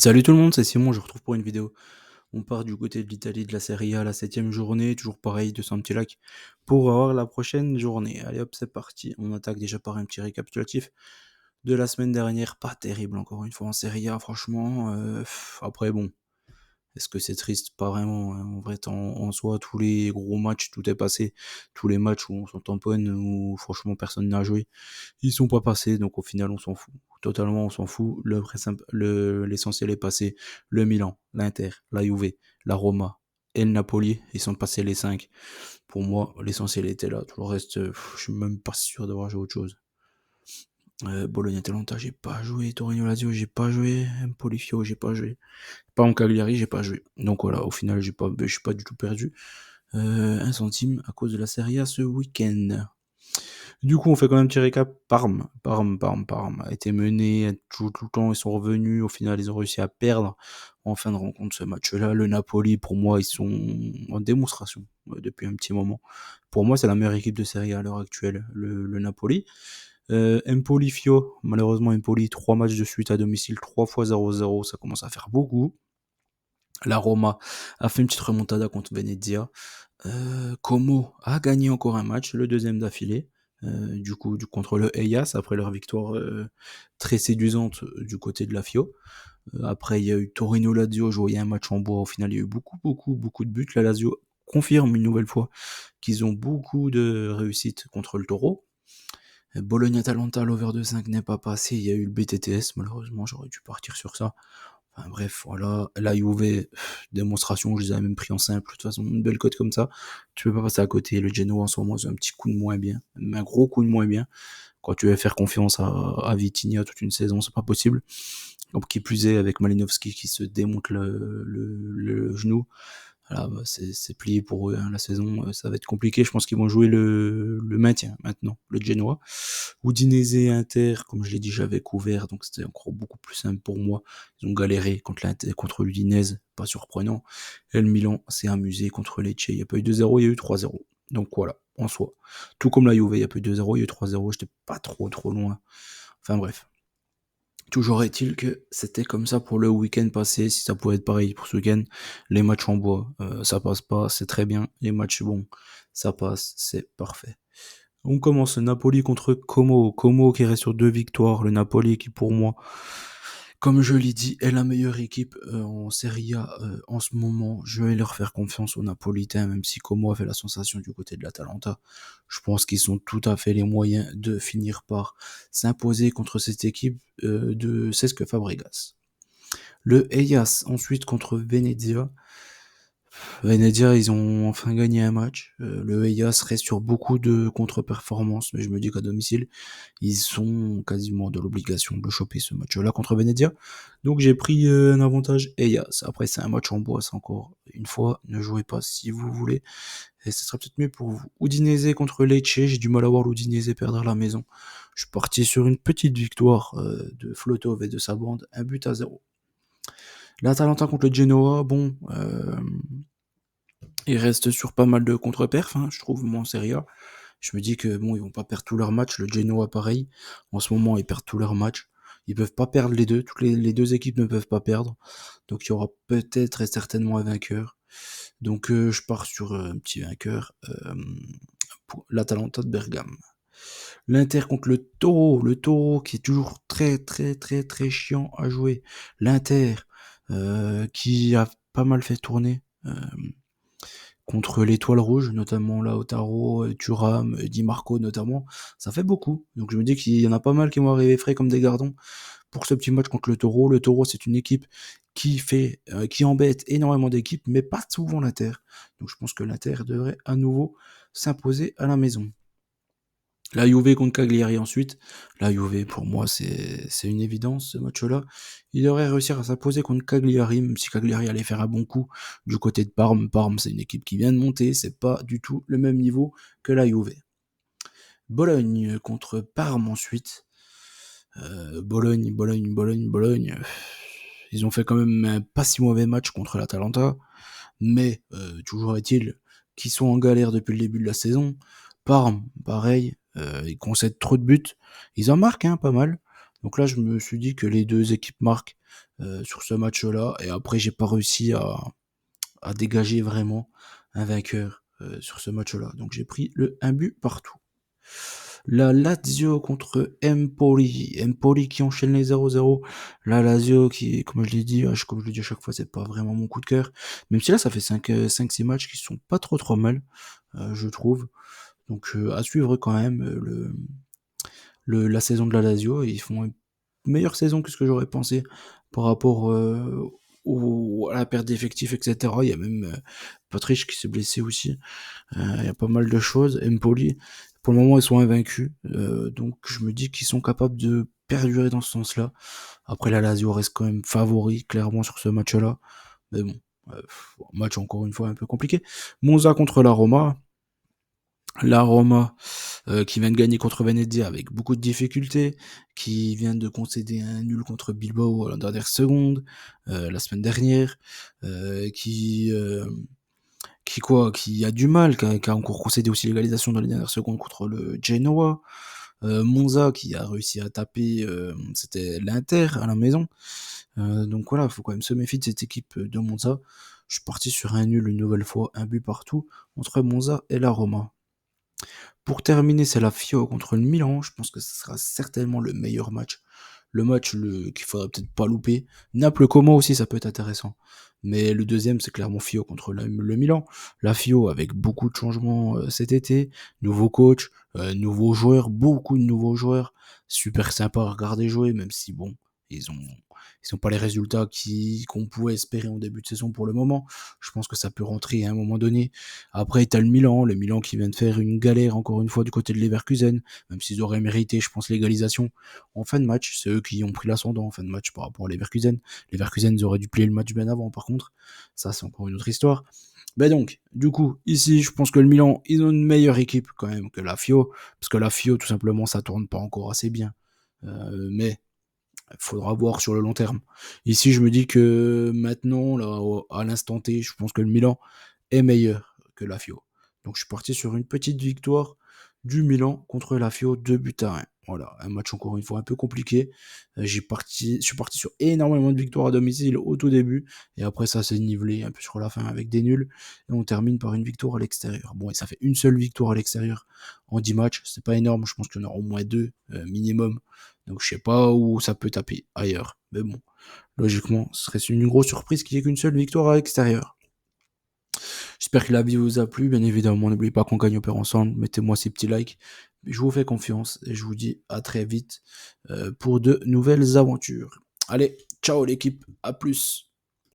Salut tout le monde, c'est Simon, je vous retrouve pour une vidéo. On part du côté de l'Italie de la Serie A, la 7e journée, toujours pareil, de Saint-Petit-Lac, pour avoir la prochaine journée. Allez hop, c'est parti. On attaque déjà par un petit récapitulatif de la semaine dernière. Pas terrible encore une fois en Serie A, franchement. Après bon, est-ce que c'est triste? Pas vraiment, hein. En vrai, en soi, tous les gros matchs, tout est passé. Tous les matchs où on s'en tamponne, où franchement personne n'a joué, ils sont pas passés, donc au final, on s'en fout. Totalement, on s'en fout. L'essentiel est passé. Le Milan, l'Inter, la Juve, la Roma et le Napoli, ils sont passés les 5. Pour moi, l'essentiel était là. Tout le reste, je suis même pas sûr d'avoir joué autre chose. Bologna-Atalanta, j'ai pas joué. Torino-Lazio, j'ai pas joué. Empoli-Fio, j'ai pas joué. Pas en Cagliari, j'ai pas joué. Donc voilà, au final, je suis pas du tout perdu. Un centime à cause de la Serie A ce week-end. Du coup, on fait quand même un petit récap. Parme a été mené tout le temps, ils sont revenus. Au final, ils ont réussi à perdre en fin de rencontre ce match-là. Le Napoli, pour moi, ils sont en démonstration depuis un petit moment. Pour moi, c'est la meilleure équipe de Serie A à l'heure actuelle, le Napoli. Empoli-Fio, malheureusement, Empoli, 3 matchs de suite à domicile, 3 fois 0-0, ça commence à faire beaucoup. La Roma a fait une petite remontada contre Venezia. Como a gagné encore un match, le deuxième d'affilée. Contre le Eyas, après leur victoire très séduisante du côté de la Fio. Après, il y a eu Torino-Lazio, joué un match en bois. Au final, il y a eu beaucoup de buts. La Lazio confirme une nouvelle fois qu'ils ont beaucoup de réussite contre le Taureau. Bologna-Atalanta, l'over de 5 n'est pas passé. Il y a eu le BTTS, malheureusement, j'aurais dû partir sur ça. Enfin bref, voilà. La Juve, démonstration, je les avais même pris en simple. De toute façon, une belle cote comme ça, tu peux pas passer à côté. Le Genoa en ce moment, c'est un petit coup de moins bien. Un gros coup de moins bien. Quand tu veux faire confiance à Vitinha toute une saison, c'est pas possible. Donc, qui plus est, avec Malinowski qui se démonte le genou. Voilà, bah, c'est plié pour eux, hein, la saison, ça va être compliqué. Je pense qu'ils vont jouer le maintien maintenant, le Genoa. Udinese et Inter, comme je l'ai dit, j'avais couvert, donc c'était encore beaucoup plus simple pour moi. Ils ont galéré contre l'Udinese, pas surprenant. Et le Milan s'est amusé contre Lecce. Il n'y a pas eu 2-0, il y a eu 3-0. Donc voilà, en soi. Tout comme la Juve, il n'y a pas eu 2-0, il y a eu 3-0, j'étais pas trop loin. Enfin bref. Toujours est-il que c'était comme ça pour le week-end passé, si ça pouvait être pareil pour ce week-end, les matchs en bois, ça passe pas, c'est très bien, les matchs bons, ça passe, c'est parfait. On commence Napoli contre Como. Como qui reste sur 2 victoires. Le Napoli qui pour moi, comme je l'ai dit, est la meilleure équipe en Serie A en ce moment. Je vais leur faire confiance aux Napolitains, même si Como a fait la sensation du côté de l'Atalanta. Je pense qu'ils ont tout à fait les moyens de finir par s'imposer contre cette équipe de Cesc Fabregas. Le Eyas ensuite contre Venezia. Venezia, ils ont enfin gagné un match. Le Hellas reste sur beaucoup de contre-performances, mais je me dis qu'à domicile, ils sont quasiment de l'obligation de choper ce match-là contre Venezia. Donc j'ai pris un avantage Hellas. Après, c'est un match en bois, c'est encore une fois. Ne jouez pas si vous voulez. Et ce sera peut-être mieux pour vous. Udinese contre Lecce, j'ai du mal à voir l'Udinese perdre à la maison. Je suis parti sur une petite victoire de Flotov et de sa bande, 1-0. L'Atalanta contre le Genoa, bon, il reste sur pas mal de contre-perfs, hein, je trouve, moi en Serie A. Je me dis que bon, ils vont pas perdre tous leurs matchs. Le Genoa, pareil. En ce moment, ils perdent tous leurs matchs. Ils peuvent pas perdre les deux. Les deux équipes ne peuvent pas perdre. Donc il y aura peut-être et certainement un vainqueur. Donc je pars sur un petit vainqueur pour l'Atalanta de Bergame. L'Inter contre le Taureau. Le Taureau qui est toujours très chiant à jouer. L'Inter qui a pas mal fait tourner. Contre l'Étoile Rouge, notamment Lautaro, Thuram, Di Marco notamment, ça fait beaucoup. Donc je me dis qu'il y en a pas mal qui vont arriver frais comme des gardons pour ce petit match contre le Taureau. Le Taureau, c'est une équipe qui embête énormément d'équipes, mais pas souvent l'Inter. Donc je pense que l'Inter devrait à nouveau s'imposer à la maison. La Juve contre Cagliari ensuite. La Juve, pour moi, c'est une évidence, ce match-là. Il devrait réussir à s'imposer contre Cagliari, même si Cagliari allait faire un bon coup du côté de Parme. Parme, c'est une équipe qui vient de monter, c'est pas du tout le même niveau que la Juve. Bologne contre Parme ensuite. Bologne. Ils ont fait quand même un pas si mauvais match contre l'Atalanta, mais toujours est-il qu'ils sont en galère depuis le début de la saison. Parme, pareil, ils concèdent trop de buts. Ils en marquent pas mal, Donc là, je me suis dit que les 2 équipes marquent, sur ce match-là et après j'ai pas réussi à dégager vraiment un vainqueur, sur ce match-là. Donc j'ai pris le 1 but partout. La Lazio contre Empoli. Empoli qui enchaîne les 0-0. La Lazio qui, comme je l'ai dit, comme je le dis à chaque fois, c'est pas vraiment mon coup de cœur. Même si là, ça fait 5-6 matchs qui sont pas trop mal, je trouve. Donc à suivre quand même la saison de la Lazio. Ils font une meilleure saison que ce que j'aurais pensé par rapport à la perte d'effectifs, etc. Il y a même Patrick qui s'est blessé aussi. Il y a pas mal de choses. Empoli, pour le moment, ils sont invaincus. Donc, je me dis qu'ils sont capables de perdurer dans ce sens-là. Après, la Lazio reste quand même favori, clairement, sur ce match-là. Mais bon, match encore une fois un peu compliqué. Monza contre la Roma. La Roma, qui vient de gagner contre Venezia avec beaucoup de difficultés, qui vient de concéder un nul contre Bilbao à la dernière seconde, la semaine dernière, qui a du mal, qui a encore concédé aussi l'égalisation dans les dernières secondes contre le Genoa. Monza qui a réussi à taper, c'était l'Inter à la maison. Donc voilà, il faut quand même se méfier de cette équipe de Monza. Je suis parti sur un nul une nouvelle fois, un but partout entre Monza et la Roma. Pour terminer, c'est la Fio contre le Milan. Je pense que ce sera certainement le meilleur match. Le match qu'il faudrait peut-être pas louper. Naples-Como aussi, ça peut être intéressant. Mais le deuxième, c'est clairement Fio contre le Milan. La Fio avec beaucoup de changements cet été. Nouveau coach, nouveaux joueurs, beaucoup de nouveaux joueurs. Super sympa à regarder jouer, même si bon, ils ont pas les résultats qu'on pouvait espérer en début de saison pour le moment. Je pense que ça peut rentrer à un moment donné. Après, t'as le Milan qui vient de faire une galère encore une fois du côté de Leverkusen, même s'ils auraient mérité, je pense, l'égalisation en fin de match. C'est eux qui ont pris l'ascendant en fin de match par rapport à Leverkusen. Leverkusen, ils auraient dû plier le match bien avant, par contre. Ça, c'est encore une autre histoire. Ben donc, du coup, ici, je pense que le Milan, ils ont une meilleure équipe quand même que la Fio, parce que la Fio, tout simplement, ça tourne pas encore assez bien. Mais il faudra voir sur le long terme. Ici, je me dis que maintenant, là, à l'instant T, je pense que le Milan est meilleur que la Fio. Donc, je suis parti sur une petite victoire du Milan contre la Fio, 2 buts à 1. Voilà, un match encore une fois un peu compliqué. Je suis parti sur énormément de victoires à domicile au tout début, et après ça s'est nivelé un peu sur la fin avec des nuls, et on termine par une victoire à l'extérieur. Bon, et ça fait une seule victoire à l'extérieur en 10 matchs, c'est pas énorme, je pense qu'il y en aura au moins 2 minimum. Donc je sais pas où ça peut taper ailleurs. Mais bon, logiquement, ce serait une grosse surprise qu'il n'y ait qu'une seule victoire à l'extérieur. J'espère que la vidéo vous a plu. Bien évidemment, n'oubliez pas qu'on gagne au pair ensemble. Mettez-moi ces petits likes. Je vous fais confiance et je vous dis à très vite pour de nouvelles aventures. Allez, ciao l'équipe, à plus.